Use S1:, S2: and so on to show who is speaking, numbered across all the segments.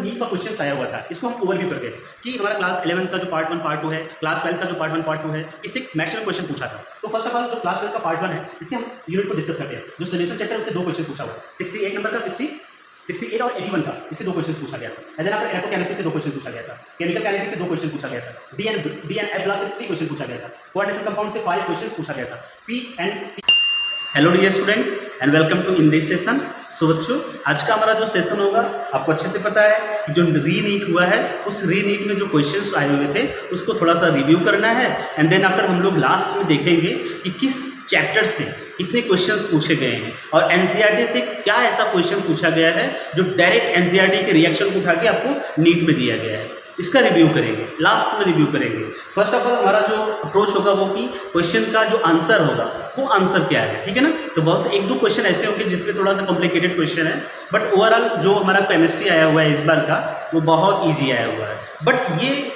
S1: NEET का question आया हुआ था, इसको हम ओवरव्यू करते हैं कि हमारा क्लास 11 का जो पार्ट 1 पार्ट 2 है, क्लास 12 का जो पार्ट 1 पार्ट 2 है, इससे मैक्सिमम क्वेश्चन पूछा था। तो फर्स्ट ऑफ ऑल जो क्लास 12 का पार्ट 1 है, इसके हम यूनिट को डिस्कस करते हैं। जो सोल्यूशन चैप्टर है उससे 2 क्वेश्चन पूछा हुआ है, 68 नंबर का 68 और 81 का, इससे 2 क्वेश्चन पूछा गया था। एंड देन आपका इलेक्ट्रोकेमिस्ट्री से 2 क्वेश्चन पूछा गया था, केमिकल काइनेटिक्स से 2 क्वेश्चन पूछा गया था, डी एंड एफ ब्लॉक से 3 क्वेश्चन पूछा गया था, कोऑर्डिनेशन कंपाउंड से 5 क्वेश्चन पूछा गया था, P and P. Hello dear student and welcome to in this session. So बच्चों, आज का हमारा जो सेशन होगा आपको अच्छे से पता है कि जो रीनीट हुआ है उस रीनीट में जो क्वेश्चंस आए हुए थे उसको थोड़ा सा रिव्यू करना है। एंड देन आफ्टर हम लोग लास्ट में देखेंगे कि किस चैप्टर से कितने क्वेश्चंस पूछे गए हैं और एनसीईआरटी से क्या ऐसा क्वेश्चन पूछा गया है जो डायरेक्ट एनसीईआरटी के रिएक्शन को उठा के आपको नीट में दिया गया है, इसका रिव्यू करेंगे, लास्ट में रिव्यू करेंगे। फर्स्ट ऑफ ऑल हमारा जो अप्रोच होगा वो कि क्वेश्चन का जो आंसर होगा वो आंसर क्या है, ठीक है ना। तो बहुत 1-2 क्वेश्चन ऐसे होंगे जिसमें थोड़ा सा कॉम्प्लिकेटेड क्वेश्चन है, बट ओवरऑल जो हमारा केमिस्ट्री आया हुआ है इस बार का वो बहुत ईजी आया हुआ है। बट ये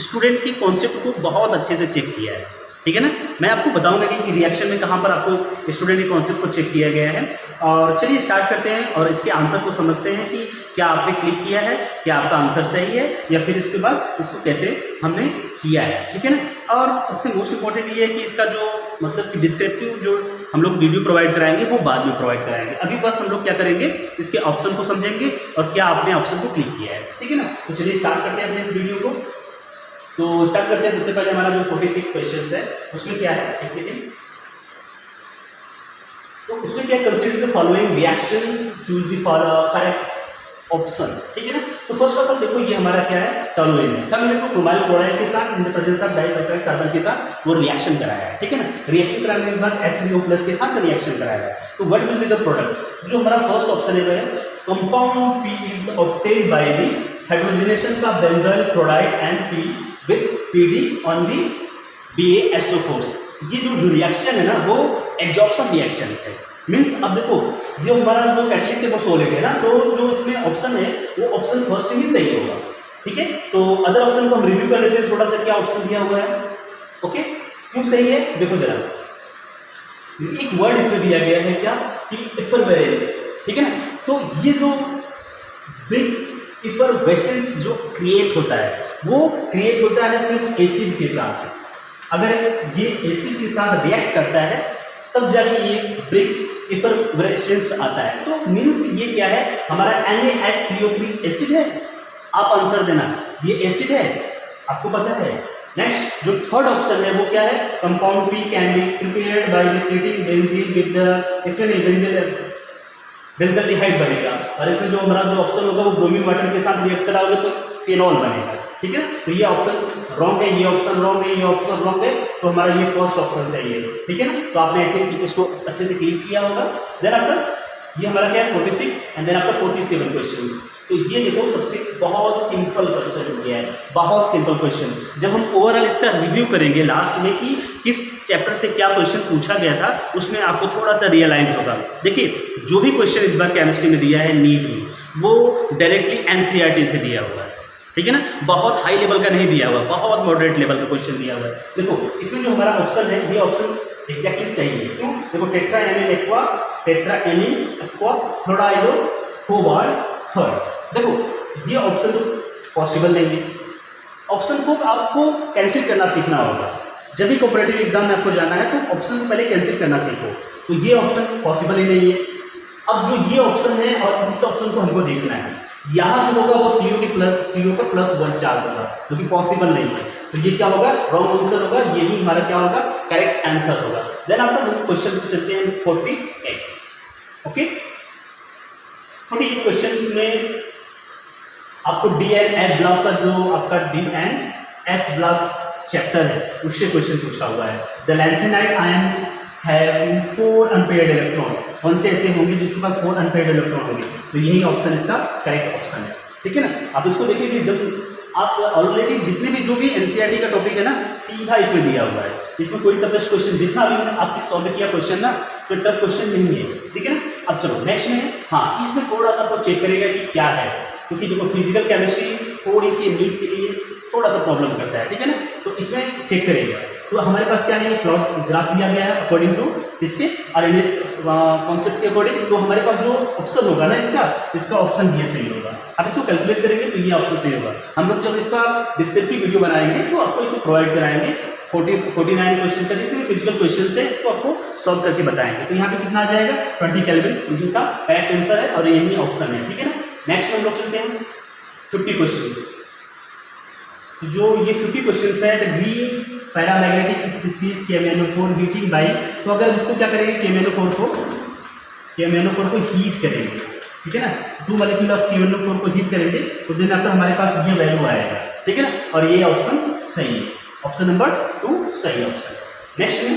S1: स्टूडेंट की कॉन्सेप्ट को बहुत अच्छे से चेक किया है, ठीक है ना। मैं आपको बताऊंगा कि रिएक्शन में कहाँ पर आपको स्टूडेंट के कॉन्सेप्ट को चेक किया गया है। और चलिए स्टार्ट करते हैं और इसके आंसर को समझते हैं कि क्या आपने क्लिक किया है, क्या आपका आंसर सही है या फिर इसके बाद इसको कैसे हमने किया है, ठीक है ना। और सबसे मोस्ट इम्पॉर्टेंट ये है कि इसका जो मतलब कि डिस्क्रिप्टिव जो हम लोग वीडियो प्रोवाइड कराएंगे वो बाद में प्रोवाइड कराएंगे। अभी बस हम लोग क्या करेंगे, इसके ऑप्शन को समझेंगे और क्या आपने ऑप्शन को क्लिक किया है, ठीक है ना। तो चलिए स्टार्ट करते हैं अपने इस वीडियो को। तो स्टार्ट करते हैं। सबसे पहले हमारा जो 46 क्वेश्चंस है उसमें क्या है, एक सेकेंड। तो उसमें क्या, consider the following reactions, choose the correct option, ठीक है ना। तो फर्स्ट ऑफ ऑल देखो ये हमारा क्या है, टॉलुएन है। टॉलुएन को क्रोमाइल क्लोराइड के साथ in the presence of disulphide carbon के साथ वो रिएक्शन कराया है, ठीक है ना। रिएक्शन कराने के बाद H3O+ के साथ रिएक्शन कराया है। तो what will be the product. जो हमारा फर्स्ट ऑप्शन है compound P is obtained by the hydrogenation of benzoyl chloride and P with PD on the BaSO4। ये जो रिएक्शन है ना वो एब्जॉर्प्शन रिएक्शन है। मीन्स अब देखो जो हमारा जो कैटलिस्ट है वो सोलिड है ना, तो जो इसमें ऑप्शन है वो ऑप्शन फर्स्ट ही सही होगा, ठीक है। तो अदर ऑप्शन को हम रिव्यू कर लेते हैं थोड़ा सा, क्या ऑप्शन दिया हुआ है, ओके। क्यों सही है देखो जरा, एक वर्ड इसमें दिया गया है क्या कि इफरवेरेंस, ठीक है ना। तो ये जो ब्रिक्स इफरवेसेंस जो क्रिएट होता है वो क्रिएट होता है सिर्फ एसिड के साथ। अगर ये एसिड के साथ रिएक्ट करता है तब जाके ये ब्रिक्स इफरवेसेंस आता है। तो मीन्स ये क्या है, हमारा NaHCO3 एसिड है। आप आंसर देना, ये एसिड है, आपको पता है। नेक्स्ट जो थर्ड ऑप्शन है वो क्या है, compound P can be prepared by the treating benzene with the, इसमें नहीं बेंजल्डिहाइड बनेगा और इसमें जो हमारा जो ऑप्शन होगा वो ब्रोमीन वाटर के साथ रिएक्ट कराओगे तो फिनॉल बनेगा, ठीक है। तो ये ऑप्शन रॉन्ग है, ये ऑप्शन रॉन्ग है, ये ऑप्शन रॉन्ग है। तो हमारा ये फर्स्ट ऑप्शन सही है, ठीक है ना। तो आपने आई थिंक इसको अच्छे से क्लिक किया होगा। देन आफ्टर ये हमारा क्या है 46 एंड देन आफ्टर 47 क्वेश्चंस। तो ये देखो सबसे बहुत सिंपल क्वेश्चन हो गया है, बहुत सिंपल क्वेश्चन। जब हम ओवरऑल इसका रिव्यू करेंगे लास्ट में कि किस चैप्टर से क्या क्वेश्चन पूछा गया था उसमें आपको थोड़ा सा रियलाइज होगा। देखिए जो भी क्वेश्चन इस बार केमिस्ट्री में दिया है नीट में वो डायरेक्टली एनसीईआरटी से दिया हुआ है, ठीक है ना। बहुत हाई लेवल का नहीं दिया हुआ, बहुत मॉडरेट लेवल का क्वेश्चन दिया हुआ है। देखो इसमें जो हमारा ऑप्शन है ये ऑप्शन एग्जैक्टली सही है। क्यों, देखो टेट्राएमिन एक्वा, टेट्राएमिन एक्वा फ्लोराइडो कोबाल्ट थर्ड। देखो ये ऑप्शन तो पॉसिबल नहीं है। ऑप्शन को आपको कैंसिल करना सीखना होगा। जब भी कॉम्पिटिटिव एग्जाम में आपको जाना है तो ऑप्शन को पहले कैंसिल करना सीखो। तो ये ऑप्शन पॉसिबल ही नहीं है। अब जो ये ऑप्शन है और इस ऑप्शन को हमको देखना है, यहाँ जो होगा वो CO का +1 चार्ज होगा जो कि पॉसिबल नहीं है। तो ये क्या होगा, रॉन्ग आंसर होगा। ये भी हमारा क्या होगा, करेक्ट आंसर होगा। देन आफ्टर हम क्वेश्चन को चलते हैं 48, ओके। 48 क्वेश्चंस में आपको डी एंड एफ ब्लॉक का जो आपका D and F block chapter है उससे क्वेश्चन पूछा हुआ है। The lanthanide ions have 4 unpaired electron. कौन से ऐसे होंगे जिसके पास 4 अनपेयर्ड इलेक्ट्रॉन होंगे, तो यही ऑप्शन इसका करेक्ट ऑप्शन है, ठीक है ना। आप इसको देखिए कि जब आप ऑलरेडी जितने भी जो भी एनसीईआरटी का टॉपिक है ना सीधा इसमें दिया हुआ है। इसमें कोई टफेस्ट क्वेश्चन जितना भी मैंने आपकी सॉल्व किया क्वेश्चन ना इसमें टफ क्वेश्चन नहीं है, ठीक है ना। अब चलो नेक्स्ट में, हाँ इसमें थोड़ा सा आपको चेक करेगा कि क्या है, क्योंकि देखो फिजिकल केमिस्ट्री थोड़ी सी नीट के लिए थोड़ा सा प्रॉब्लम करता है, ठीक है ना। तो इसमें चेक करेगा तो हमारे पास क्या है, ये प्लॉट ग्राफ दिया गया है अकॉर्डिंग टू इसके आरएनएस कॉन्सेप्ट के अकॉर्डिंग। तो हमारे पास जो ऑप्शन होगा ना इसका ऑप्शन ये सही होगा। आप इसको कैलकुलेट करेंगे तो ये ऑप्शन सही होगा। हम लोग जब इसका डिस्क्रिप्टिव वीडियो बनाएंगे तो आपको इसको प्रोवाइड कराएंगे 49 क्वेश्चन का जितने फिजिकल क्वेश्चन है इसको आपको सॉल्व करके बताएंगे। तो यहाँ पे कितना आ जाएगा 20 केल्विन, इसका करेक्ट आंसर है और यही ऑप्शन है, ठीक है ना। नेक्स्ट हम लोग चलते हैं 50 क्वेश्चन। जो ये 50 क्वेश्चन है the green paramagnetic species KMnO4 heating by, तो अगर इसको क्या करेंगे KMnO4 को हीट करेंगे, ठीक है ना, 2 मॉलिक्यूल ऑफ KMnO4 को हीट करेंगे तो देन आफ्टर हमारे पास ये वैल्यू आएगा, ठीक है ना, और ये ऑप्शन सही है, ऑप्शन नंबर 2 सही ऑप्शन। नेक्स्ट में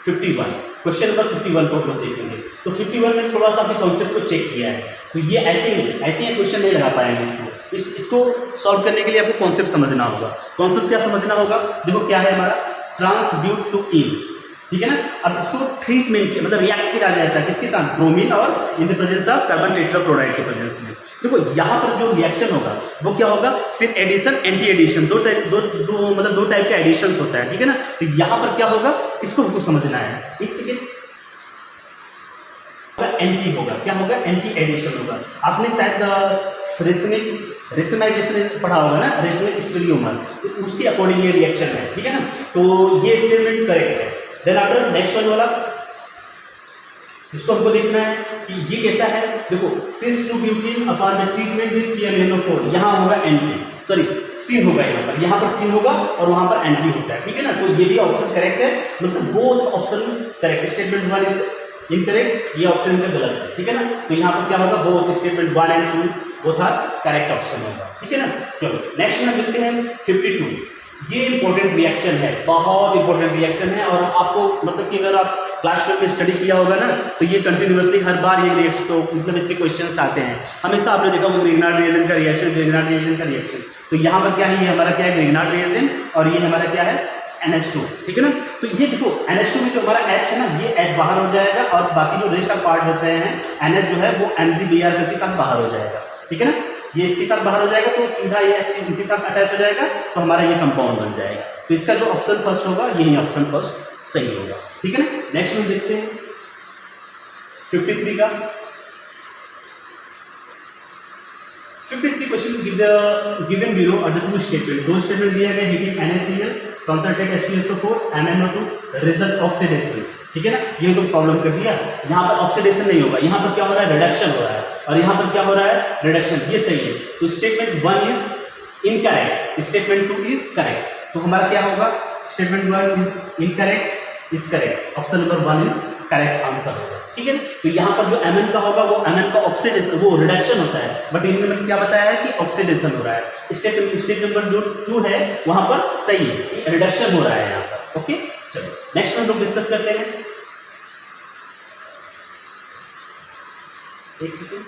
S1: 51 क्वेश्चन नंबर 51 को हम लोग देखेंगे। तो 51 में थोड़ा सा आपके कॉन्सेप्ट को चेक किया है, तो ये ऐसे ही क्वेश्चन नहीं लगा पाएंगे इसको सॉल्व करने के लिए आपको कॉन्सेप्ट समझना होगा। कॉन्सेप्ट क्या समझना होगा, देखो क्या है हमारा ट्रांसड्यूट टू इन, ठीक है ना। अब इसको ट्रीटमेंट मतलब रिएक्ट किया जाता है किसके साथ, ब्रोमीन और in the presence of carbon tetrachloride के प्रेजेंस में। देखो यहाँ पर जो रिएक्शन होगा वो क्या होगा, सिर्फ एडिशन एंटी एडिशन, दो टाइप के एडिशन होता है, ठीक है ना। तो यहाँ पर क्या होगा इसको हमको समझना है। एक सेकेंड, एंटी होगा, क्या होगा, एंटी एडिशन होगा। आपने शायद रेशनलाइजेशन पढ़ा होगा ना, रेशनल स्टीरियोमर, तो उसके अकॉर्डिंग ये रिएक्शन है, ठीक है ना। तो ये स्टेटमेंट करेक्ट है। देन आफ्टर नेक्स्ट वन वाला, इसको हमको देखना है कि ये कैसा है। देखो cis two butene upon the treatment with KMnO4, यहाँ होगा एंटी, सॉरी सीन होगा, यहाँ पर सीन होगा और वहाँ पर एंटी होता है, ठीक है ना। तो ये भी ऑप्शन करेक्ट है, मतलब both option correct. Statement 1 is incorrect, ये ऑप्शन इनका गलत है, ठीक है ना। तो यहाँ पर क्या होगा, both statement 1 and 2 both are correct option होगा, ठीक है ना। चलो नेक्स्ट में देखते हैं 52। ये इंपॉर्टेंट रिएक्शन है, बहुत इंपॉर्टेंट रिएक्शन है, और आपको मतलब कि अगर आप क्लास 12 में स्टडी किया होगा ना तो ये कंटिन्यूसली हर बार ये रिएक्शन तो मतलब इससे क्वेश्चन आते हैं हमेशा। आपने देखा होगा ग्रिग्नार्ड रिएजेंट का रिएक्शन, तो यहाँ पर क्या है, ये हमारा क्या है ग्रिग्नार्ड रिएजेंट और ये हमारा क्या है NH2, ठीक है ना। तो ये देखो NH2 में जो हमारा H है ना, ये H बाहर हो जाएगा और बाकी जो रेस्ट ऑफ पार्ट बच रहे हैं NH जो है वो MgBr के साथ बाहर हो जाएगा, ठीक है ना। ये इसके साथ बाहर हो जाएगा तो सीधा ये H इनके साथ अटैच हो जाएगा तो हमारा ये कंपाउंड बन जाएगा। तो इसका जो ऑप्शन फर्स्ट होगा यही ऑप्शन फर्स्ट सही होगा, ठीक है ना। नेक्स्ट में देखते हैं 53 का। 53 question given below under 2 statement, 2 statement दिया गया, heating NaCl concentrate H2SO4 MnO2 result oxidation, ठीक है ना। ये तो प्रॉब्लम कर दिया, यहाँ पर ऑक्सीडेशन नहीं होगा, यहाँ पर क्या हो रहा है रिडक्शन हो रहा है, और यहाँ पर क्या हो रहा है रिडक्शन, ये सही है। तो statement 1 is incorrect, statement 2 is correct. तो हमारा क्या होगा, statement 1 is incorrect is correct, option number 1 is correct answer होगा, ठीक है ना। तो यहाँ पर जो Mn का होगा वो Mn का ऑक्सीडेशन वो रिडक्शन होता है, बट इनमें मतलब क्या बताया है कि ऑक्सीडेशन हो रहा है। स्टेट नंबर 2 है वहाँ पर सही है, रिडक्शन हो रहा है यहाँ पर, ओके। चलो नेक्स्ट हम लोग डिस्कस करते हैं, एक सेकेंड।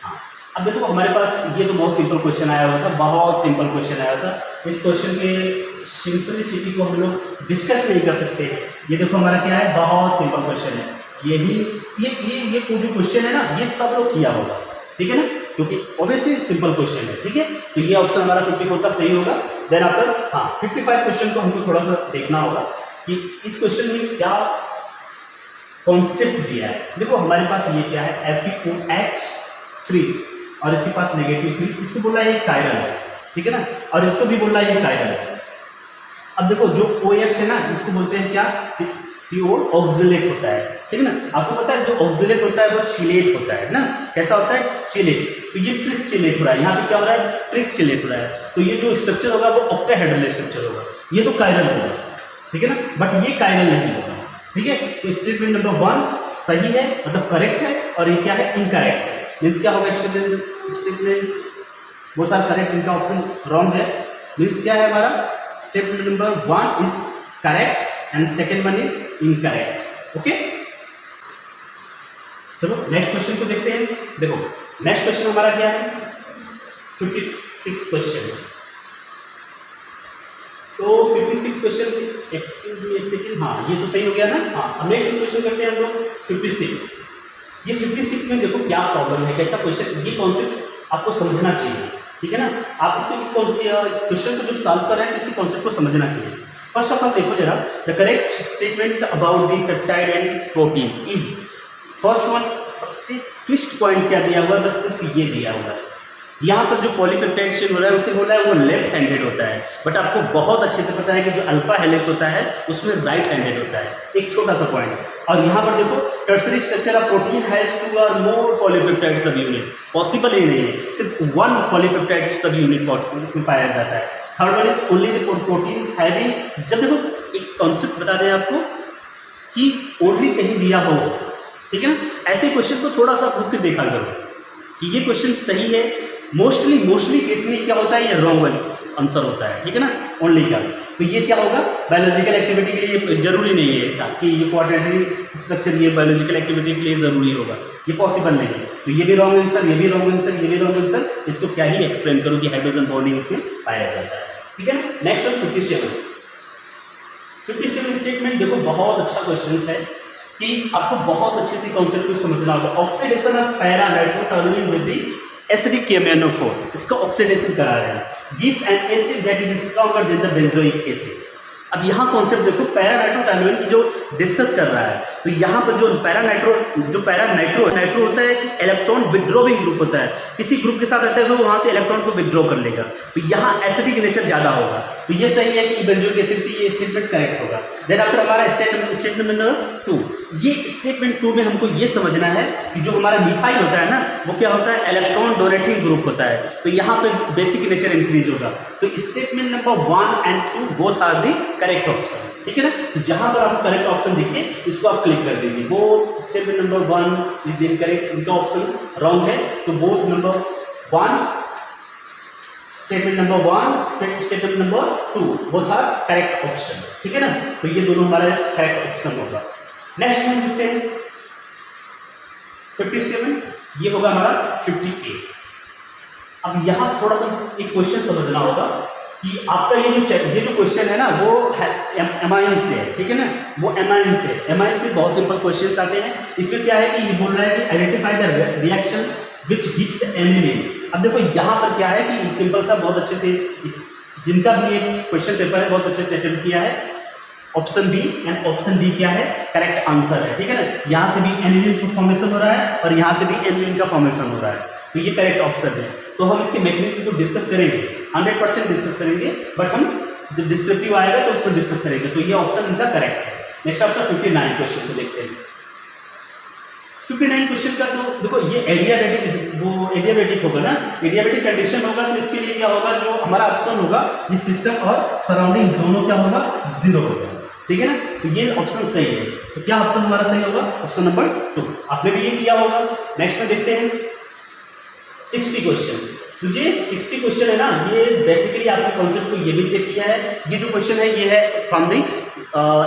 S1: हाँ अब देखो हमारे पास ये तो बहुत सिंपल क्वेश्चन आया हुआ था, बहुत सिंपल क्वेश्चन आया था। इस क्वेश्चन के सिंपलिसिटी को हम लोग डिस्कस नहीं कर सकते। ये देखो हमारा क्या है, बहुत सिंपल क्वेश्चन है। ये जो क्वेश्चन है ना ये सब लोग किया होगा, ठीक है ना, क्योंकि ऑब्वियसली सिंपल क्वेश्चन है, ठीक है। तो ये ऑप्शन हमारा 54 का सही होगा। देन आफ्टर 55 क्वेश्चन को हमको थोड़ा सा देखना होगा कि इस क्वेश्चन में क्या कॉन्सेप्ट दिया है। देखो हमारे पास ये क्या है, FeOH3 और इसके पास -3, इसको बोला है ये कायरल है, ठीक है ना, और इसको भी बोला है ये कायरल है। अब देखो जो OH है ना इसको बोलते हैं क्या, CO ऑक्सिलेट होता है, ठीक है ना। आपको पता है जो ऑक्सिलेट होता है वो चिलेट होता है ना, कैसा होता है चिलेट। तो ये ट्रिस चिलेट हो रहा है, यहाँ पे क्या हो रहा है ट्रिस चिलेट हो रहा है। तो ये जो स्ट्रक्चर होगा वो ऑक्टाहेड्रल स्ट्रक्चर होगा, ये तो कायरल होगा, ठीक है ना, बट ये कायरल नहीं होगा, ठीक है। तो स्टेटमेंट नंबर 1 सही है, मतलब करेक्ट है, और ये क्या है इनकरेक्ट है। मीन्स क्या होगा, स्टेटमेंट बोथ आर करेक्ट, इनका ऑप्शन रॉन्ग है। मीन्स क्या है हमारा, statement number 1 is correct and second 1 is incorrect, okay. चलो नेक्स्ट क्वेश्चन को देखते हैं। देखो नेक्स्ट क्वेश्चन हमारा क्या है, 56 क्वेश्चन। तो 56 क्वेश्चन, एक्सक्यूज मी एक सेकेंड, हाँ ये तो सही हो गया ना। हाँ अब नेक्स्ट क्वेश्चन करते हैं हम लोग 56। ये 56 में देखो क्या प्रॉब्लम है, कैसा क्वेश्चन, ये कॉन्सेप्ट आपको समझना चाहिए, ठीक है ना। आप इसको इस क्वेश्चन को जब सॉल्व कर रहे हैं तो इसके कॉन्सेप्ट को समझना चाहिए। फर्स्ट ऑफ ऑल देखो जरा, the correct statement about the peptide and protein is, first one सबसे ट्विस्ट पॉइंट क्या दिया हुआ है, बस सिर्फ ये दिया हुआ है, यहाँ पर जो पॉलीपेप्टाइड चेन हो रहा है उसे बोला है वो लेफ्ट हैंडेड होता है, बट आपको बहुत अच्छे से पता है कि जो अल्फा हेलिक्स होता है उसमें राइट हैंडेड होता है, एक छोटा सा पॉइंट। और यहाँ पर देखो tertiary structure of protein has 2 और मोर पॉलीपेप्टाइड सब यूनिट, पॉसिबल ही नहीं है, सिर्फ 1 पॉलीपेप्टाइड सब यूनिट इसमें पाया जाता है। Third one is only the proteins having, जब देखो एक कॉन्सेप्ट बता दें आपको कि ओनली कहीं दिया हो, ठीक है ना, ऐसे क्वेश्चन को थोड़ा सा रुक के देखा करो कि ये क्वेश्चन सही है। मोस्टली केस में क्या होता है, ये रॉन्ग आंसर होता है, ठीक है ना, ओनली का। तो ये क्या होगा, बायोलॉजिकल एक्टिविटी के लिए ये जरूरी नहीं है ऐसा कि ये क्वाड्रेटिक स्ट्रक्चर ये बायोलॉजिकल एक्टिविटी के लिए ज़रूरी होगा, ये पॉसिबल नहीं है। तो ये भी रॉन्ग आंसर, ये भी रॉन्ग आंसर, ये भी रॉन्ग आंसर, इसको क्या ही एक्सप्लेन करो कि हाइड्रोजन बॉन्डिंग इसमें पाया जाता है, ठीक है ना। नेक्स्ट वन 57 स्टेटमेंट, देखो बहुत अच्छा क्वेश्चन है कि आपको बहुत अच्छे से कॉन्सेप्ट को समझना होगा। Oxidation of para nitrotoluene with the acidic KMnO4, इसका ऑक्सीडेशन करा रहे हैं, gives an acid that is stronger than the benzoic acid. अब यहाँ कॉन्सेप्ट देखो, पैरा नाइट्रोटोलुइन की जो डिस्कस कर रहा है, तो यहाँ पर जो पैरा नाइट्रो होता है कि इलेक्ट्रॉन विड्रॉविंग ग्रुप होता है, किसी ग्रुप के साथ रहता है तो वहाँ से इलेक्ट्रॉन को विड्रॉ कर लेगा, तो यहाँ एसिडिक नेचर ज़्यादा होगा, तो ये सही है कि बेंजोइक एसिड से ये स्टेटमेंट करेक्ट होगा। देन आफ्टर हमारा स्टेटमेंट नंबर 2, ये स्टेटमेंट 2 में हमको ये समझना है कि जो हमारा मिथाइल होता है ना, वो क्या होता है, इलेक्ट्रॉन डोनेटिंग ग्रुप होता है, तो यहाँ पे बेसिक नेचर इंक्रीज होगा। तो statement number 1 and 2 both are the correct option, ठीक है ना। तो जहां पर आपको करेक्ट ऑप्शन दिखे इसको आप क्लिक कर दीजिए। Both statement number 1 is incorrect, इनका ऑप्शन रॉन्ग है, तो both number 1 statement number 1 statement number 2 both are correct option, ठीक है ना। तो ये दोनों हमारा करेक्ट ऑप्शन होगा। नेक्स्ट हम देखते हैं 57, ये होगा हमारा 58। अब यहाँ थोड़ा सा एक क्वेश्चन समझना होगा कि आपका ये जो क्वेश्चन है ना वो एमाइन से है, ठीक है ना, वो एमाइन से बहुत सिंपल क्वेश्चन आते हैं। इसमें क्या है कि ये बोल रहा है कि identify the reaction which gives aniline. अब देखो यहाँ पर क्या है कि सिंपल सा बहुत अच्छे से जिनका भी ये क्वेश्चन पेपर है बहुत अच्छे से अटेम्प्ट किया है, option B and option D क्या है, करेक्ट आंसर है, ठीक है ना। यहाँ से भी एनिलीन का फॉर्मेशन हो रहा है और यहाँ से भी एनिलीन का फॉर्मेशन हो रहा है, तो ये करेक्ट ऑप्शन है। तो हम इसके मैकेनिज्म को डिस्कस करेंगे, 100% डिस्कस करेंगे, बट हम जब डिस्क्रिप्टिव आएगा तो उसको डिस्कस करेंगे। तो ये ऑप्शन इनका करेक्ट है। नेक्स्ट आपका 59 क्वेश्चन को देखते हैं। 59 क्वेश्चन का तो देखो ये एडियाबेटिक होगा ना, एडियाबेटिक कंडीशन होगा, तो इसके लिए क्या होगा, जो हमारा ऑप्शन होगा ये सिस्टम और सराउंडिंग दोनों क्या होगा, 0 होगा, ठीक है ना। तो ये ऑप्शन सही है। तो क्या ऑप्शन हमारा सही होगा, ऑप्शन नंबर 2। आपने भी ये किया होगा। नेक्स्ट में देखते हैं 60 क्वेश्चन। तो ये 60 क्वेश्चन है ना, ये बेसिकली आपके कॉन्सेप्ट को ये भी चेक किया है। ये जो क्वेश्चन है ये है from the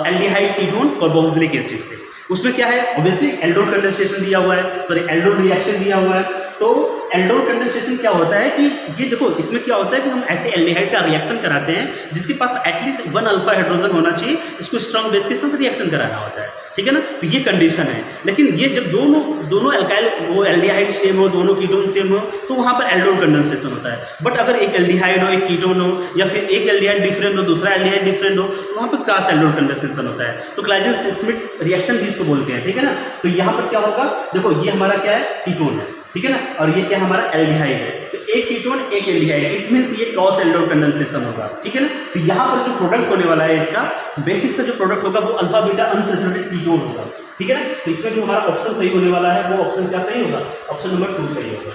S1: aldehyde ketone carboxylic acid से। उसमें क्या है, ऑब्वियसली एल्डोल कंडेंसेशन दिया हुआ है, सॉरी एल्डोल रिएक्शन दिया हुआ है। तो एल्डोल कंडेंसेशन क्या होता है कि ये देखो इसमें क्या होता है कि हम ऐसे एल्डिहाइड का रिएक्शन कराते हैं जिसके पास एटलीस्ट 1 अल्फा हाइड्रोजन होना चाहिए, इसको स्ट्रॉन्ग बेस के साथ रिएक्शन कराना होता है, ठीक है ना। तो ये कंडीशन है। लेकिन ये जब दोनों एल्काइल वो एल्डिहाइड सेम हो, दोनों कीटोन सेम हो, तो वहाँ पर एल्डोल कंडेंसेशन होता है। बट अगर एक एल्डिहाइड हो, एक कीटोन हो, या फिर एक एल्डिहाइड डिफरेंट हो, दूसरा एल्डिहाइड डिफरेंट हो, तो वहाँ पर क्रॉस एल्डोल कंडेंसेशन होता है। तो क्लाइजेन-स्मिथ रिएक्शन भी इसको बोलते हैं, ठीक है ना। तो यहाँ पर क्या होगा, देखो ये हमारा क्या है, कीटोन है, ठीक है ना, और ये क्या हमारा एल्डिहाइड है। तो एक कीटोन एक एल्डिहाइड, इट मीन्स ये क्रॉस एल्डोल कंडेंसेशन होगा, ठीक है ना। तो यहाँ पर जो प्रोडक्ट होने वाला है इसका बेसिक से जो प्रोडक्ट होगा वो अल्फा बीटा अनसैचुरेटेड कीटोन होगा, ठीक है ना। तो इसमें जो हमारा ऑप्शन सही होने वाला है वो ऑप्शन क्या सही होगा, ऑप्शन नंबर 2 सही होगा,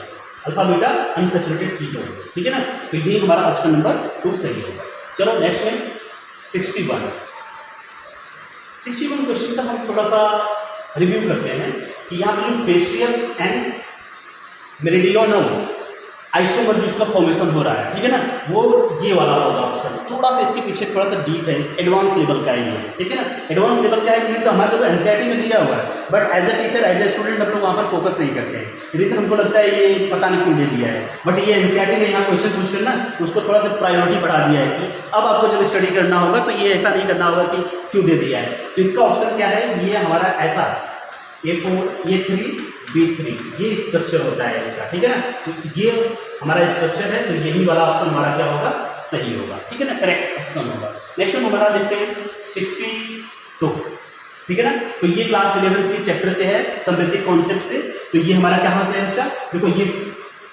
S1: अल्फा बीटा अनसैचुरेटेड कीटोन, ठीक है ना। तो ये हमारा ऑप्शन नंबर 2 सही होगा। चलो नेक्स्ट में 61 क्वेश्चन का हम थोड़ा सा रिव्यू करते हैं कि यहाँ पर जो फेशियल एंड मेरिडियनल आइसोमर जो इसका फॉर्मेशन हो रहा है, ठीक है ना, वो ये वाला होगा ऑप्शन। थोड़ा सा इसके पीछे थोड़ा सा डीप है, एडवांस लेवल का है ये, ठीक है ना। एडवांस लेवल का है मीन्स हमारे तो एनसीईआरटी में दिया हुआ है, but as a teacher as a student हम लोग वहाँ पर फोकस नहीं करते हैं। रीजन हमको लगता है ये पता नहीं क्यों दे दिया है, बट ये एनसीईआरटी ने यहाँ क्वेश्चन पूछ कर ना उसको थोड़ा सा प्रायोरिटी बढ़ा दिया है कि अब आपको जब स्टडी करना होगा तो ये ऐसा नहीं करना होगा कि क्यों दे दिया है। तो इसका ऑप्शन क्या है, ये हमारा ऐसा A4 A3 B3, ये स्ट्रक्चर होता है इसका, ठीक है ना। तो ये हमारा स्ट्रक्चर है, तो यही वाला ऑप्शन हमारा क्या होगा, सही होगा, ठीक है ना, करेक्ट ऑप्शन होगा। नेक्स्ट हम हमारा देखते हैं 62, ठीक है ना। तो ये क्लास 11 के चैप्टर से है, सब बेसिक कॉन्सेप्ट से। तो ये हमारा कहाँ से है बच्चा, देखो ये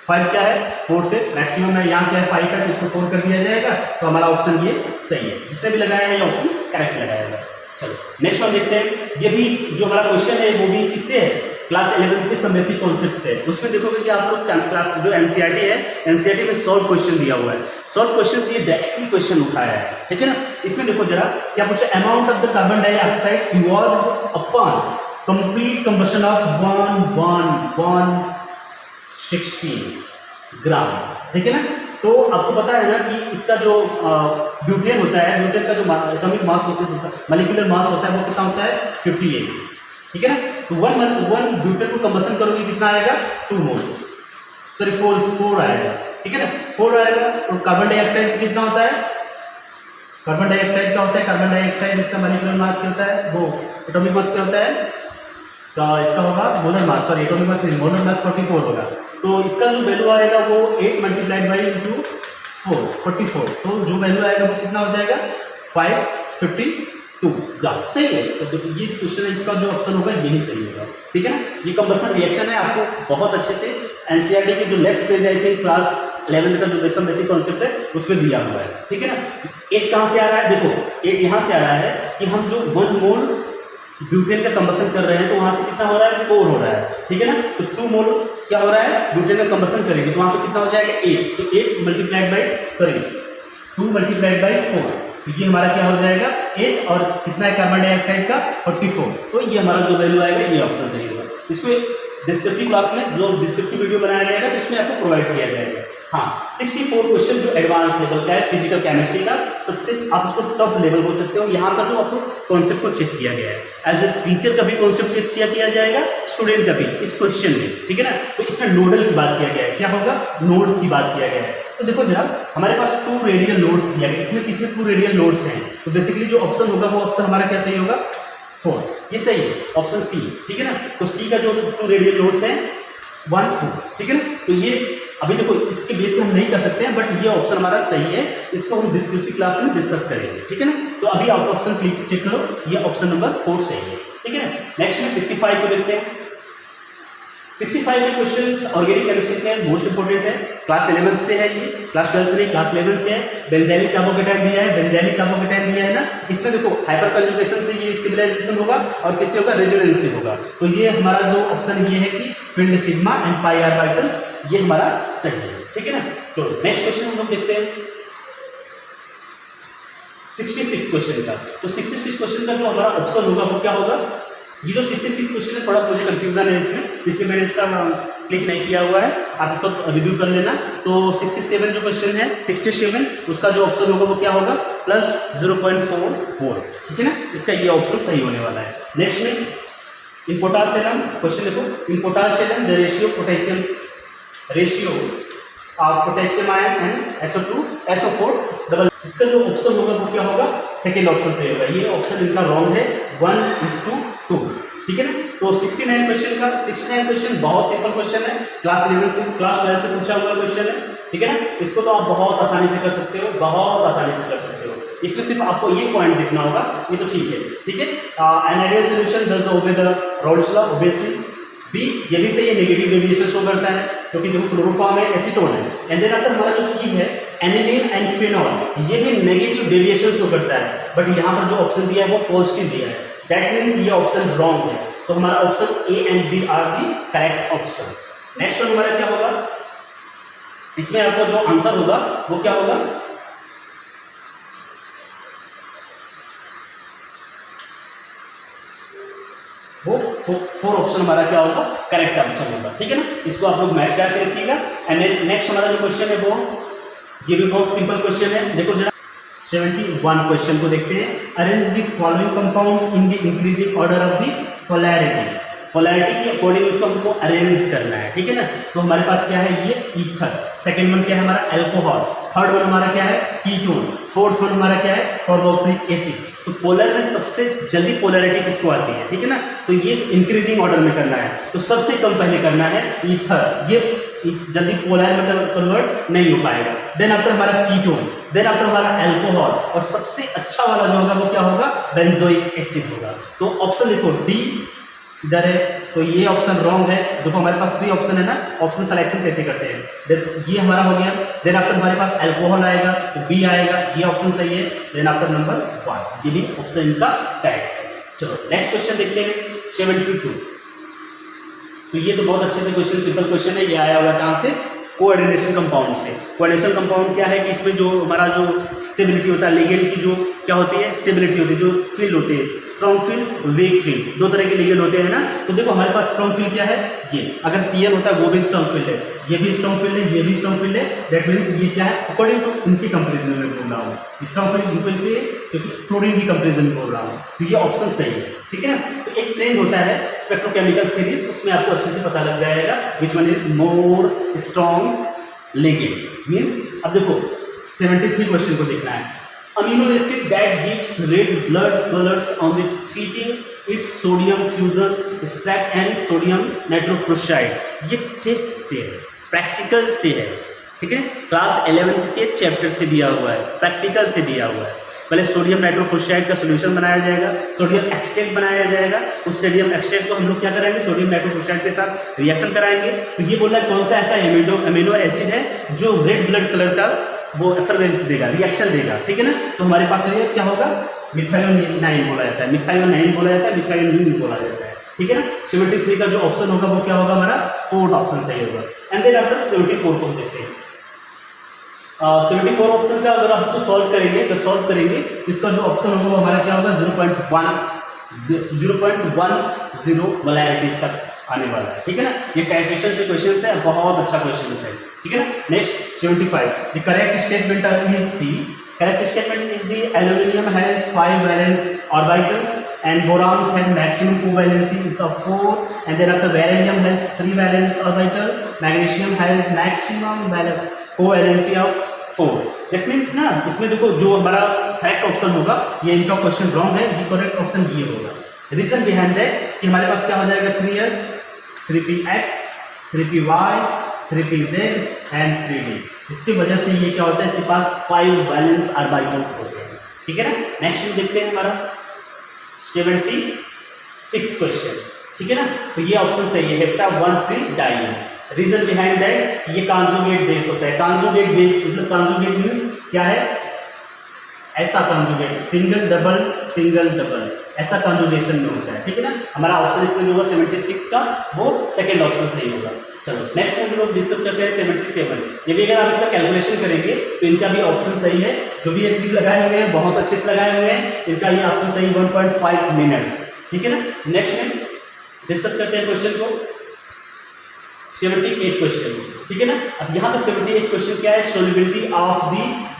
S1: 5 क्या है, 4 से, मैक्सिमम है यहाँ क्या है 5 है, तो इसको 4 कर दिया जाएगा, तो हमारा ऑप्शन ये सही है। जिसने भी लगाया है ये ऑप्शन करेक्ट लगाया है। चलो नेक्स्ट वन देखते हैं। ये भी जो हमारा क्वेश्चन है वो भी किससे है, क्लास 11 के सब बेसिक कॉन्सेप्ट से। उसमें देखोगे कि आप लोग क्लास जो एनसीईआरटी है, एनसीईआरटी में सॉल्व क्वेश्चन दिया हुआ है। सॉल्व क्वेश्चन से ये डायरेक्टली क्वेश्चन उठाया है, ठीक है ना। इसमें देखो जरा क्या पूछा, amount of the carbon dioxide evolve upon complete combustion of 160 ग्राम, ठीक है ना। तो आपको पता है ना कि इसका जो ब्यूटेन होता है, ब्यूटेन का जो एटॉमिक मास होता है, मॉलिक्यूलर मास होता है, वो कितना होता है 58, ठीक है ना। तो वन ब्यूटेन को कंबशन करोगे कितना आएगा 2 मोल्स, सॉरी 4 आएगा, ठीक है ना, 4 आएगा। तो कार्बन डाइऑक्साइड कितना होता है, कार्बन डाइऑक्साइड क्या होता है, कार्बन डाइऑक्साइड इसका मॉलिक्यूलर मास क्या होता है, वो एटॉमिक मास क्या होता है, तो इसका होगा molar mass, sorry atomic mass नहीं, मोलर मास 44 होगा। तो इसका जो वैल्यू आएगा वो 8 मल्टीप्लाइड बाई इंटू 4 44, तो जो वैल्यू आएगा वो कितना हो जाएगा 552 ग्राम, सही है। तो ये क्वेश्चन है, इसका जो ऑप्शन होगा यही सही होगा, ठीक है ना। ये कंबशन रिएक्शन है, आपको बहुत अच्छे से एनसीईआरटी के जो left page I think class 11 का जो बेसिक कॉन्सेप्ट है उसमें दिया हुआ है, ठीक है ना। 8 कहाँ से आ रहा है, देखो 8 यहाँ से आ रहा है कि हम जो 1 मोल ब्यूटेन का कंबशन कर रहे हैं, तो वहाँ से कितना हो रहा है 4 हो रहा है, ठीक है ना। तो 2 मोल क्या हो रहा है ब्यूटेन का कंबशन करेंगे, तो वहाँ पे कितना हो जाएगा 8, तो 8 मल्टीप्लाइड बाई करेंगे 2 मल्टीप्लाइड बाई 4, तो ये हमारा क्या हो जाएगा 8, और कितना है कार्बन डाइऑक्साइड का 44, तो ये हमारा जो वैल्यू आएगा ये ऑप्शन सही होगा। इसको डिस्क्रिप्टिव क्लास में जो डिस्क्रिप्टिव वीडियो बनाया जाएगा तो उसमें आपको प्रोवाइड किया जाएगा। हाँ 64 क्वेश्चन जो एडवांस लेवल का है फिजिकल केमिस्ट्री का, सबसे आप उसको टॉप लेवल बोल सकते हो। यहाँ पर जो आपको कॉन्सेप्ट को चेक किया गया है, एज ए टीचर का भी कॉन्सेप्ट चेक किया जाएगा, स्टूडेंट का भी इस क्वेश्चन में, ठीक है ना। तो इसमें नोडल की बात किया गया है, क्या होगा नोड्स की बात किया गया है। तो देखो जरा हमारे पास 2 रेडियल नोड्स दिया गया, इसमें 2 रेडियल नोड्स हैं, तो बेसिकली जो ऑप्शन होगा वो ऑप्शन हमारा क्या सही होगा 4, ये सही है ऑप्शन सी, ठीक है ना। तो सी का जो 2 रेडियल नोड्स हैं 1 2, ठीक है ना। तो ये अभी देखो इसके बेस पे हम नहीं कर सकते हैं, बट ये ऑप्शन हमारा सही है, इसको हम डिस्क्रिप्टिव क्लास में डिस्कस करेंगे, ठीक है ना। तो अभी आप ऑप्शन चेक करो, ये ऑप्शन नंबर 4 सही है, ठीक है ना। नेक्स्ट में 65 को देखते हैं। 65 के क्वेश्चंस ऑर्गेनिक केमिस्ट्री से है, मोस्ट इंपोर्टेंट है, क्लास 11 से है, ये क्लास 12 से नहीं क्लास 11 से है। बेंजाइलिक कार्बोकेटाइन दिया है, बेंजाइलिक कार्बोकेटाइन दिया है ना, इसमें देखो हाइपर कंजुगेशन से ये स्टेबलाइजेशन होगा और किससे होगा रेजोनेंस से होगा। तो ये हमारा जो ऑप्शन ये है कि field sigma and pi are orbitals, ये हमारा सही है, ठीक है ना। तो नेक्स्ट क्वेश्चन हम लोग देखते हैं 66 क्वेश्चन का। तो 66 क्वेश्चन का जो हमारा ऑप्शन होगा वो क्या होगा, ये जो 66 क्वेश्चन है थोड़ा सा मुझे कंफ्यूजन है इसमें, इसलिए मैंने इसका क्लिक नहीं किया हुआ है, आप इसको रिव्यू कर लेना। तो 67 जो क्वेश्चन है 67, उसका जो ऑप्शन होगा वो क्या होगा +0.4 वोल्ट, ठीक है ना। इसका ये ऑप्शन सही होने वाला है। नेक्स्ट में इन पोटाशियम क्वेश्चन देखो, इन potassium the ratio of potassium ion and SO2 SO4 double, इसका जो ऑप्शन होगा वो क्या होगा सेकेंड ऑप्शन सही होगा। ये ऑप्शन इनका रॉन्ग है 1:2, ठीक है ना। तो 69 क्वेश्चन का 69 क्वेश्चन बहुत सिंपल क्वेश्चन है, क्लास 11 से क्लास 12 से पूछा हुआ क्वेश्चन है, ठीक है ना। इसको तो आप बहुत आसानी से कर सकते हो, बहुत आसानी से कर सकते हो। इसमें सिर्फ आपको ये पॉइंट देखना होगा, ये तो ठीक है, ठीक है। An ideal solution does obey the Raoult's law obviously. B ये भी सही है, नेगेटिव डेविएशन शो करता है क्योंकि देखो क्लोरोफॉर्म है एसीटोन है, एंड देन आफ्टर हमारा जो सी है एनिलीन एंड फिनॉल, ये भी नेगेटिव डेविएशन शो करता है, बट यहाँ पर जो ऑप्शन दिया है वो पॉजिटिव दिया है, दैट मीन्स ये ऑप्शन रॉन्ग है। तो हमारा option A and B are the correct options. Next one हमारा क्या होगा, इसमें आपका जो आंसर होगा वो क्या होगा, वो 4 ऑप्शन हमारा क्या होगा करेक्ट ऑप्शन होगा, ठीक है ना। इसको आप लोग मैच करके रखिएगा। एंड नेक्स्ट हमारा जो क्वेश्चन है वो ये भी बहुत सिंपल क्वेश्चन है। देखो जरा 71 क्वेश्चन को देखते हैं। Arrange the following compound in the increasing order of the polarity, polarity के अकॉर्डिंग उसको हमको अरेंज करना है, ठीक है ना। तो हमारे पास क्या है ये ईथर, सेकेंड वन क्या है हमारा एल्कोहल, थर्ड वन हमारा क्या है कीटोन, फोर्थ वन हमारा क्या है कार्बोक्सिलिक एसिड। तो पोलर में सबसे जल्दी पोलैरिटी किसको आती है, ठीक है ना, तो ये इंक्रीजिंग ऑर्डर में करना है, तो सबसे कम पहले करना है ईथर, ये जल्दी पोलर में कन्वर्ट नहीं हो पाएगा। देन आफ्टर हमारा कीटोन, देन आफ्टर हमारा अल्कोहल, और सबसे अच्छा वाला जो होगा वो क्या होगा बेंजोइक एसिड होगा। तो ऑप्शन देखो डी इधर है, तो ये ऑप्शन रॉन्ग है। देखो हमारे पास 3 ऑप्शन है ना, ऑप्शन सिलेक्शन कैसे करते हैं, देन ये हमारा हो गया। देन आफ्टर हमारे पास अल्कोहल आएगा तो बी आएगा, ये ऑप्शन सही है। देन आफ्टर नंबर 1 ये भी ऑप्शन इनका करेक्ट है। चलो नेक्स्ट क्वेश्चन देखते हैं 72। तो ये तो बहुत अच्छे से क्वेश्चन, सिंपल क्वेश्चन है, ये आया हुआ कहाँ से, कोऑर्डिनेशन कंपाउंड से। कोऑर्डिनेशन कंपाउंड क्या है कि इसमें जो हमारा जो स्टेबिलिटी होता है, लिगेंड की जो क्या होती है स्टेबिलिटी होती है, जो फील्ड होती है स्ट्रॉन्ग फील्ड वीक फील्ड, 2 तरह के लिगेंड होते हैं ना। तो देखो हमारे पास स्ट्रॉन्ग फील्ड क्या है, ये अगर CN होता है वो भी स्ट्रॉन्ग फील्ड है, ये भी स्ट्रॉन्ग फील्ड है, ये भी स्ट्रॉन्ग फील्ड है। दैट मीन्स ये क्या है अकॉर्डिंग टू उनकी कंपेरिजन में बोल रहा हूँ, स्ट्रॉन्ग फील्ड इक्वल से क्योंकि क्लोरीन की कंपेरिजन में बोल रहा हूँ, तो ये ऑप्शन सही है, ठीक है ना। तो एक ट्रेंड होता है स्पेक्ट्रोकेमिकल सीरीज, उसमें आपको अच्छे से पता लग जाएगा which one is more strong ligand means. अब देखो 73 क्वेश्चन को देखना है। Amino acid that gives red blood colours on the treating its sodium fusion stack and sodium nitrochloride, ये टेस्ट से है, प्रैक्टिकल से है, ठीक है, क्लास 11th के चैप्टर से दिया हुआ है, प्रैक्टिकल से दिया हुआ है। पहले सोडियम नाइट्रोक्लोराइड का सोल्यूशन बनाया जाएगा, सोडियम एक्सट्रैक्ट बनाया जाएगा, उस सोडियम एक्सट्रैक्ट को हम लोग क्या कराएंगे सोडियम नाइट्रोक्लोराइड के साथ रिएक्शन कराएंगे। तो ये बोल रहा है कौन सा ऐसा अमीनो एसिड है जो रेड ब्लड कलर का वो एफरवेंस देगा, रिएक्शन देगा, ठीक है ना। तो हमारे पास ये क्या होगा मिथायोनाइन बोला जाता है, मिथायोनाइन बोला जाता है, मिथायोनिन बोला जाता है, ठीक है ना। 73 का जो ऑप्शन होगा वो क्या होगा हमारा 4th ऑप्शन सही होगा। एंड देन आफ्टर 74 को देखते हैं। 74 ऑप्शन का अगर आप इसको सॉल्व करेंगे तो सॉल्व करेंगे इसका जो ऑप्शन होगा वो हमारा क्या होगा 0.10 मोलैरिटीज का आने वाला है, ठीक है ना। ये कैलकुलेशन से क्वेश्चन है, बहुत अच्छा क्वेश्चन है, ठीक है ना। Next 75 the correct statement is the aluminium has 5 valence orbitals and borons have maximum covalency is of 4 and then after beryllium has 3 valence orbital, magnesium has maximum covalency of 4। That means ना इसमें देखो जो हमारा correct option होगा ये इनका question wrong है, ये करेक्ट ऑप्शन ये होगा। रीजन बिहाइंड दैट कि हमारे पास क्या हो जाएगा 3s 3px 3py 3pz and 3d, इसकी वजह से ये क्या होता है इसके पास 5 वैलेंस ऑर्बिटल्स होते हैं, ठीक है ना। नेक्स्ट में देखते हैं हमारा 76 क्वेश्चन, ठीक है ना। तो ये ऑप्शन सही है hepta 1,3 diene. Reason behind that ये कॉन्जुगेट बेस होता है, कॉन्जुगेट बेस मतलब कॉन्जुगेट मीन्स क्या है ऐसा कॉन्जुगेट, सिंगल डबल ऐसा कॉन्जुगेशन में होता है, ठीक है ना। हमारा ऑप्शन इसमें जो होगा 76 का वो सेकंड ऑप्शन सही होगा। चलो नेक्स्ट में हम लोग डिस्कस करते हैं 77। ये भी अगर आप इसका कैलकुलेशन करेंगे तो इनका भी ऑप्शन सही है, जो भी ट्रिक लगाए हुए हैं बहुत अच्छे से लगाए हुए हैं, इनका ये ऑप्शन सही 1.5 मिनट्स, ठीक है ना। नेक्स्ट में डिस्कस करते हैं क्वेश्चन को 78 क्वेश्चन, ठीक है ना। अब यहाँ पे 78 क्वेश्चन क्या है, solubility of the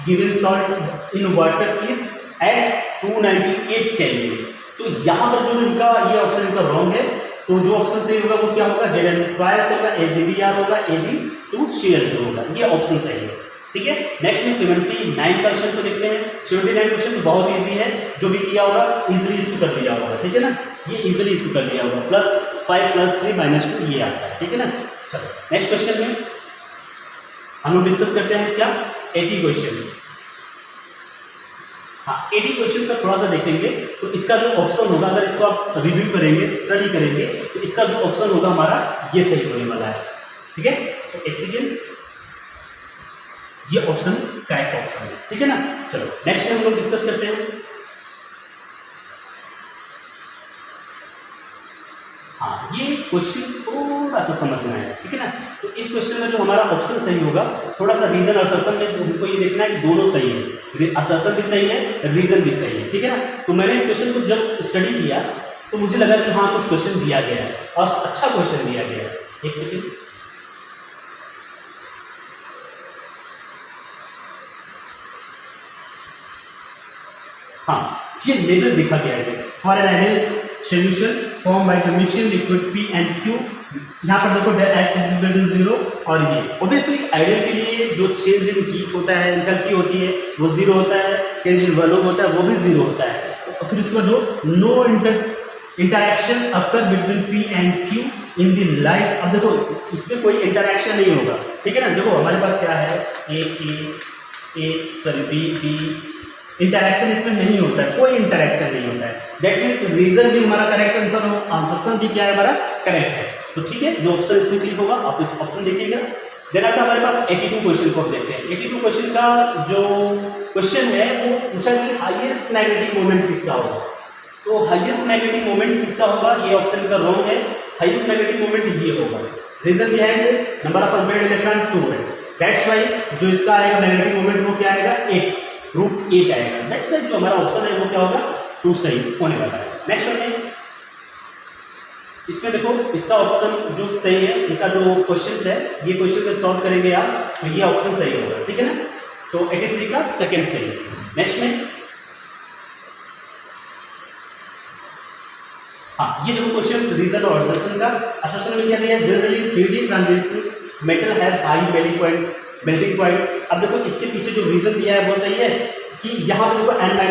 S1: given salt in water is at 298 kelvin. तो यहाँ पर जो इनका ये ऑप्शन इनका रॉन्ग है, तो जो ऑप्शन सही होगा वो क्या होगा Zn2 होगा, HDBr होगा, Ag2Cl2 होगा, ये ऑप्शन सही है, ठीक है। नेक्स्ट में 79 क्वेश्चन को देखते हैं। 79 क्वेश्चन तो बहुत इजी है, जो भी किया होगा इजीली इसको कर दिया होगा, ठीक है ना, ये इजीली इसको कर दिया होगा। +5 +3 -2 ये आता है, ठीक है ना। चलो नेक्स्ट क्वेश्चन में हम लोग डिस्कस करते हैं क्या 80 क्वेश्चन। हाँ 80 क्वेश्चन का थोड़ा सा देखेंगे, तो इसका जो ऑप्शन होगा अगर इसको आप रिव्यू करेंगे स्टडी करेंगे तो इसका जो ऑप्शन होगा हमारा ये सही होने वाला है, ठीक है। तो एक सेकेंड, ये ऑप्शन करेक्ट ऑप्शन है, ठीक है ना। चलो नेक्स्ट में हम लोग डिस्कस करते हैं। हाँ ये क्वेश्चन थोड़ा सा समझना है, ठीक है ना। तो इस क्वेश्चन में जो हमारा ऑप्शन सही होगा, थोड़ा सा रीजन और असर्शन में हमको ये देखना है कि दोनों सही है, असर्शन भी सही है रीजन भी सही है, ठीक है ना। तो मैंने इस क्वेश्चन को जब स्टडी किया तो मुझे लगा कि हाँ कुछ क्वेश्चन दिया गया है और अच्छा क्वेश्चन दिया गया है। एक सेकेंड, हाँ ये लेवल देखा गया है for an ideal solution form by the mixing liquid P and Q यहाँ पर देखो h इज इक्वल टू 0 और ये ऑब्वियसली आइडियल के लिए जो चेंज इन हीट होता है, एंथैल्पी होती है, वो 0 होता है, चेंज इन वॉल्यूम होता है वो भी 0 होता है। तो फिर उसके बाद जो no interaction occur between P and Q in the light. अब देखो इसमें कोई इंटरैक्शन नहीं होगा, ठीक है ना। देखो हमारे पास क्या है बी इंटरैक्शन इसमें नहीं होता है, कोई इंटरैक्शन नहीं होता है। दैट मीन्स रीजन भी हमारा करेक्ट आंसर हो, आंसर भी क्या है हमारा करेक्ट है। तो ठीक है, जो ऑप्शन इसमें क्लिक होगा आप इस ऑप्शन देखिएगा। देन आफ्टर हमारे पास 82 क्वेश्चन को देखते हैं। 82 क्वेश्चन का जो क्वेश्चन है वो पूछा कि हाईएस्ट मैग्नेटिक मोमेंट किसका होगा। तो हाईएस्ट मैग्नेटिक मोमेंट किसका होगा, ये ऑप्शन का रॉन्ग है। हाईएस्ट मैग्नेटिक मोमेंट ये होगा। Reason behind number of unpaired electron 2 है। दैट्स वाई जो इसका आएगा मैग्नेटिक मोमेंट वो क्या आएगा 8 √8 आएगा। दैट्स वाई जो हमारा ऑप्शन है वो क्या होगा 2 सही होने वाला है। नेक्स्ट वन है, इसमें देखो इसका ऑप्शन जो सही है, इनका जो क्वेश्चन है ये क्वेश्चन जब सॉल्व करेंगे आप तो ये ऑप्शन सही होगा, ठीक है ना। तो 83 का सेकेंड सही है। नेक्स्ट में हाँ, ये देखो क्वेश्चन रीजन और असर्शन का। असर्शन में क्या दिया है, generally 3D transitions metal have high melting point. अब देखो इसके पीछे जो रीजन दिया है वो सही है कि यहाँ पे देखो n-1 ×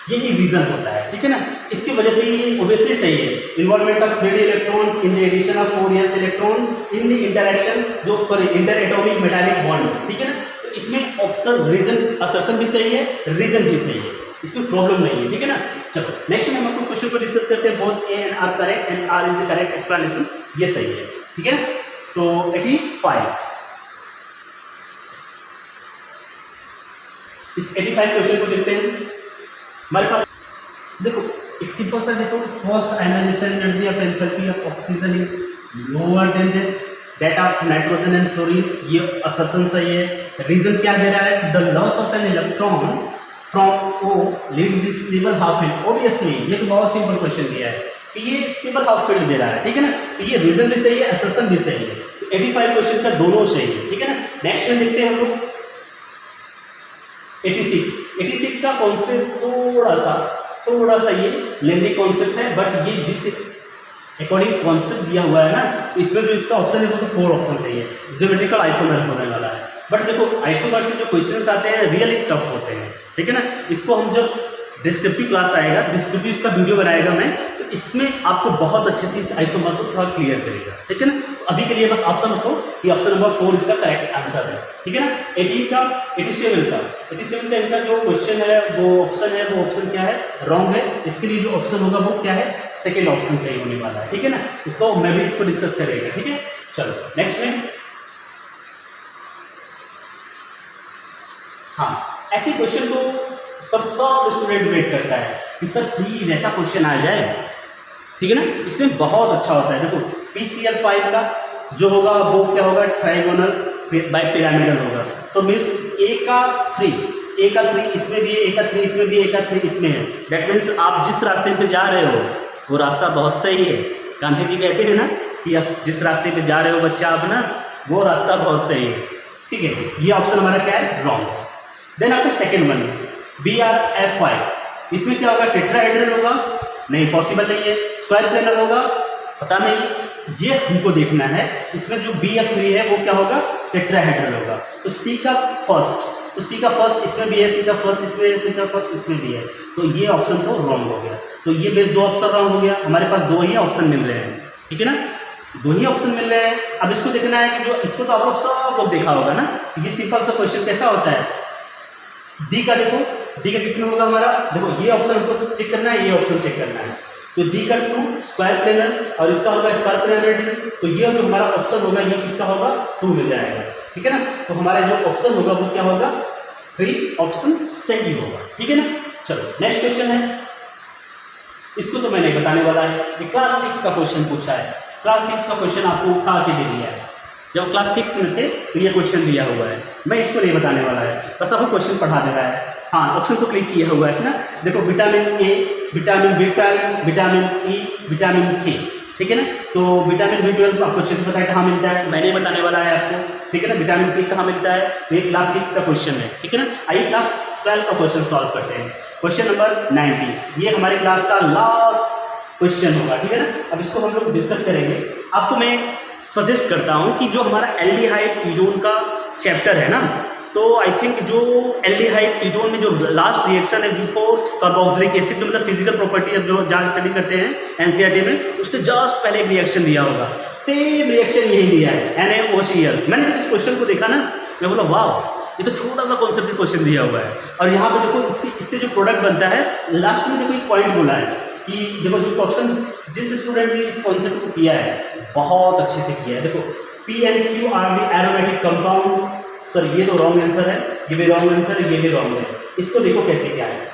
S1: d ये रीजन होता है, ठीक है ना। इसकी वजह से ये ऑब्वियसली सही है। Involvement of 3D electron in the addition of 4s electron in the interaction जो for interatomic metallic bond, ठीक है ना। तो इसमें ऑप्शन रीजन असर्शन भी सही है, रीजन भी सही है, इसमें प्रॉब्लम नहीं है, ठीक है ना। चलो नेक्स्ट में हम आपको क्वेश्चन को डिस्कस करते हैं। Both A and R correct and R is the correct explanation, ये सही है, ठीक है। तो 85 इस 85 क्वेश्चन को देखते हैं। हमारे पास देखो एक सिंपल सा देखो, first ionisation energy of enthalpy of oxygen is lower than that of nitrogen and fluorine, ये असर्शन सही है। रीजन क्या दे रहा है, the loss of an electron from O leads this stable half filled. Obviously ये तो बहुत सिंपल क्वेश्चन दिया है कि ये स्टेबल हाफ फील्ड दे रहा है, ठीक है ना। तो ये रीजन भी सही है, असर्शन भी सही है। तो 85 क्वेश्चन का दोनों सही है, ठीक है ना। नेक्स्ट में देखते हैं हम लोग 86 का कॉन्सेप्ट थोड़ा सा ये लेंदी कॉन्सेप्ट है, बट ये जिस अकॉर्डिंग कॉन्सेप्ट दिया हुआ है ना, इसमें जो इसका ऑप्शन है वो तो 4 ऑप्शन सही है। ज्योमेट्रिकल आइसोमर होने वाला है, बट देखो आइसोमर से जो क्वेश्चंस आते हैं रियली टफ होते हैं, ठीक है ना। इसको हम जब डिस्क्रिप्टिव क्लास आएगा, डिस्क्रिप्टिव इसका वीडियो बनाएगा मैं, तो इसमें आपको बहुत अच्छे से इस आइसोमर को थोड़ा क्लियर करेगा, ठीक है ना। तो अभी के लिए बस ऑप्शन रखो कि ऑप्शन नंबर 4 इसका करेक्ट आंसर है, ठीक है ना। 87 का इनका जो क्वेश्चन है वो ऑप्शन क्या है, रॉन्ग है। इसके लिए जो ऑप्शन होगा वो क्या है, सेकेंड ऑप्शन सही होने वाला है, ठीक है ना। इसको मैं भी इसको डिस्कस करेगा, ठीक है। चलो नेक्स्ट में हाँ, ऐसे क्वेश्चन को सब स्टूडेंट वेट करता है कि सर प्लीज ऐसा क्वेश्चन आ जाए, ठीक है ना। इसमें बहुत अच्छा होता है। देखो PCl5 का जो होगा वो क्या होगा, ट्राइगोनल बाय पिरामिडल होगा। तो मीन्स A का 3 इसमें भी है, A का 3 इसमें भी, A का 3 इसमें है। दैट मीन्स आप जिस रास्ते पे जा रहे हो वो रास्ता बहुत सही है। गांधी जी कहते हैं ना कि आप जिस रास्ते पे जा रहे हो बच्चा अपना, वो रास्ता बहुत सही है, ठीक है। ये ऑप्शन हमारा क्या है, रॉन्ग। देन आपका सेकेंड वन BrF5, इसमें क्या होगा, टेट्राहेड्रल होगा, नहीं पॉसिबल नहीं है। स्क्वायर प्लेनर होगा, पता नहीं, ये हमको देखना है। इसमें जो BF3 है वो क्या होगा, टेट्राहेड्रल होगा। तो C का फर्स्ट इसमें भी है, C का फर्स्ट इसमें है, C का फर्स्ट इसमें भी है। तो ये ऑप्शन तो रॉन्ग हो गया। तो ये बेस 2 ऑप्शन रॉन्ग हो गया। हमारे पास 2 ही ऑप्शन मिल रहे हैं, ठीक है ना, 2 ही ऑप्शन मिल रहे हैं। अब इसको देखना है कि जो इसको तो आप लोग सब लोग देखा होगा ना, ये सिंपल सा क्वेश्चन कैसा होता है। डी का देखो, डी का किसमें होगा हमारा, देखो ये ऑप्शन हमको चेक करना है, ये ऑप्शन चेक करना है। तो डी का 2 स्क्वायर प्लेनर और इसका होगा स्क्वायर प्लेनर। तो ये जो हमारा ऑप्शन होगा ये किसका होगा, 2 मिल जाएगा, ठीक है ना। तो हमारा जो ऑप्शन होगा वो क्या होगा, 3 ऑप्शन सही होगा, ठीक है ना। चलो नेक्स्ट क्वेश्चन है, इसको तो मैं नहीं बताने वाला है। ये क्लास 6 का क्वेश्चन पूछा है। क्लास 6 का क्वेश्चन आपको उठा के दे दिया है। जब क्लास 6 में थे तो ये क्वेश्चन दिया हुआ है, मैं इसको नहीं बताने वाला है, बस आपको क्वेश्चन पढ़ा दे रहा है। हाँ, ऑप्शन तो क्लिक किया हुआ है ना। देखो vitamin A, vitamin B12, vitamin E, vitamin K, ठीक है ना। तो विटामिन B12 आपको अच्छे से पता है कहाँ मिलता है, मैं नहीं बताने वाला है आपको, ठीक है ना। विटामिन K कहाँ मिलता है, तो ये क्लास 6 का क्वेश्चन है, ठीक है ना। आइए क्लास 12 का क्वेश्चन सॉल्व करते हैं। क्वेश्चन नंबर 90, ये हमारी क्लास का लास्ट क्वेश्चन होगा, ठीक है ना। अब इसको हम लोग डिस्कस करेंगे। आपको मैं सजेस्ट करता हूँ कि जो हमारा एल्डिहाइड कीटोन का चैप्टर है ना, तो आई थिंक जो एल्डिहाइड कीटोन में जो लास्ट रिएक्शन है बिफोर कार्बोक्सिलिक एसिड, तो मतलब फिजिकल प्रॉपर्टी अब जो जहाँ स्टडी करते हैं एनसीईआरटी में, उससे जस्ट पहले एक रिएक्शन दिया होगा, सेम रिएक्शन यही दिया है NaOCl। मैंने जब इस क्वेश्चन को देखा ना, मैं बोला वाह, ये तो छोटा सा कॉन्सेप्ट से क्वेश्चन दिया हुआ है। और यहाँ पे देखो इससे जो प्रोडक्ट बनता है, लास्ट में देखो एक पॉइंट बोला है कि देखो जो ऑप्शन जिस स्टूडेंट ने इस कॉन्सेप्ट को किया है बहुत अच्छे से किया है। देखो P and Q are the aromatic compound, sorry ये तो रॉन्ग आंसर है, ये भी रॉन्ग आंसर है, ये भी रॉन्ग है। इसको देखो कैसे क्या है,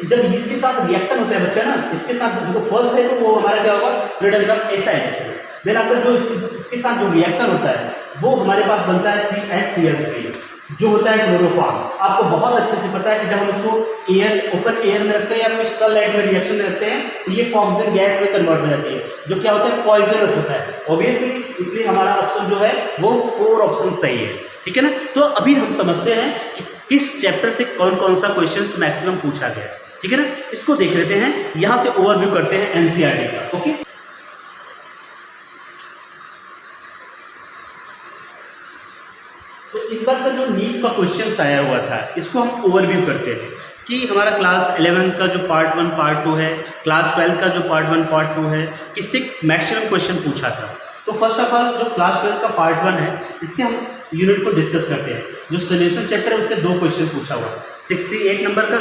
S1: जब इसके साथ रिएक्शन होता है बच्चा ना, इसके साथ देखो फर्स्ट है तो वो हमारा क्या होगा, फ्रीडम का SiO2। देन आपका जो इसके साथ जो रिएक्शन होता है वो हमारे पास बनता है CaCl3, जो होता है क्लोरोफॉर्म। आपको बहुत अच्छे से पता है कि जब हम उसको एयर, ओपन एयर में रखते हैं या फिर सनलाइट में रिएक्शन में रखते हैं, तो ये फॉक्सिन गैस में कन्वर्ट हो जाती है, जो क्या होता है, पॉइजनस होता है ऑब्वियसली। इसलिए हमारा ऑप्शन जो है वो 4 ऑप्शन सही है, ठीक है ना। तो अभी हम समझते हैं कि किस चैप्टर से कौन कौन सा क्वेश्चन मैक्सिमम पूछा गया, ठीक है ना। इसको देख लेते हैं, यहाँ से ओवरव्यू करते हैं एनसीईआरटी का। ओके, तो इस बार का जो नीट का क्वेश्चन आया हुआ था, इसको हम ओवरव्यू करते हैं कि हमारा क्लास 11 का जो पार्ट 1 पार्ट 2 है, क्लास 12 का जो पार्ट 1 पार्ट 2 है, किससे मैक्सिमम क्वेश्चन पूछा था। तो फर्स्ट ऑफ ऑल जो क्लास 12 का पार्ट 1 है, इसके हम यूनिट को डिस्कस करते हैं। जो सोल्यूशन चैप्टर है उससे 2 क्वेश्चन पूछा हुआ, 68 नंबर का,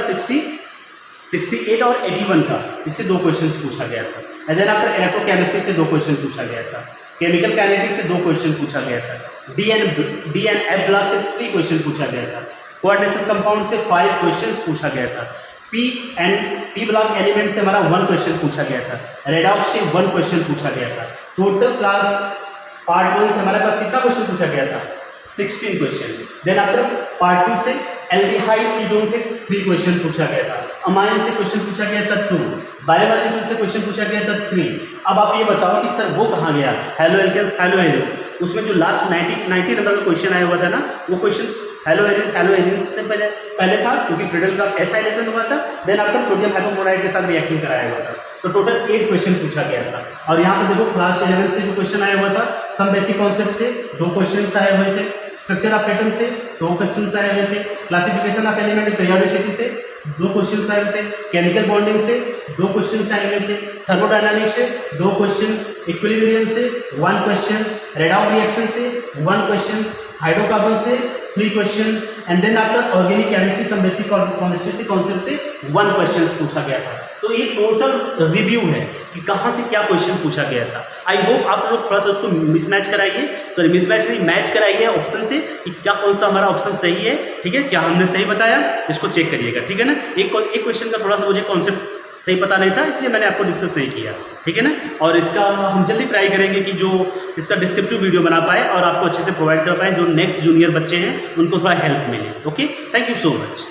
S1: 68 और 81 का, इससे 2 क्वेश्चन पूछा गया था। एंड देन आफ्टर इलेक्ट्रोकेमिस्ट्री से 2 क्वेश्चन पूछा गया था, केमिकल काइनेटिक्स से 2 क्वेश्चन पूछा गया था, डी एंड एफ ब्लॉक से 3 क्वेश्चन पूछा गया था, कोऑर्डिनेशन कंपाउंड से 5 क्वेश्चन पूछा गया था, पी ब्लॉक एलिमेंट से हमारा 1 क्वेश्चन पूछा गया था, रेडॉक्स से 1 क्वेश्चन पूछा गया था। टोटल क्लास पार्ट 1 से हमारे पास कितना क्वेश्चन पूछा गया था, 16 क्वेश्चन। देन आफ्टर पार्ट 2 से एल्डिहाइड कीटोन से 3 क्वेश्चन पूछा गया था, अमाइन से क्वेश्चन पूछा गया था 2, बायोलॉजिकल से क्वेश्चन पूछा गया था 3। अब आप ये बताओ कि सर वो कहाँ गया, हेलो एल्केन्स हेलो एरिन्स, उसमें जो लास्ट 90 नंबर का क्वेश्चन आया हुआ था ना, वो क्वेश्चन हेलो एरिन्स से पहले था, क्योंकि फ्रीडल का एसाइलेशन हुआ था। देन आफ्टर सोडियम हाइपोक्लोराइड के साथ रिएक्शन कराया हुआ था। तो टोटल 8 क्वेश्चन पूछा गया था। और यहाँ पर देखो क्लास 11 से जो क्वेश्चन आया हुआ था, सम बेसिक कॉन्सेप्ट से 2 क्वेश्चन आए हुए थे, स्ट्रक्चर ऑफ एटम से 2 क्वेश्चन आए हुए थे, क्लासिफिकेशन ऑफ एलिमेंट पीरियोडिसिटी से 2 क्वेश्चन आए हुए थे, केमिकल बॉन्डिंग से 2 क्वेश्चन आए हुए थे, थर्मोडायनामिक्स से 2 क्वेश्चन, इक्विलिब्रियम से 1 क्वेश्चन, रेडॉक्स रिएक्शन से 1 क्वेश्चन, हाइड्रोकार्बन से 3 questions, and then after organic chemistry some basic chemistry concept से 1 क्वेश्चन पूछा गया था। तो ये टोटल रिव्यू है कि कहाँ से क्या क्वेश्चन पूछा गया था। आई होप आप लोग थोड़ा सा उसको मिसमैच कराइए, सॉरी मिसमैच नहीं, मैच कराइए ऑप्शन से कि क्या कौन सा हमारा ऑप्शन सही है, ठीक है, क्या हमने सही बताया, इसको चेक करिएगा, ठीक है ना। एक क्वेश्चन का थोड़ा सा मुझे कॉन्सेप्ट सही पता नहीं था, इसलिए मैंने आपको डिस्कस नहीं किया, ठीक है ना। और इसका हम जल्दी ट्राई करेंगे कि जो इसका डिस्क्रिप्टिव वीडियो बना पाए और आपको अच्छे से प्रोवाइड कर पाए, जो नेक्स्ट जूनियर बच्चे हैं उनको थोड़ा हेल्प मिले। Okay, thank you so much.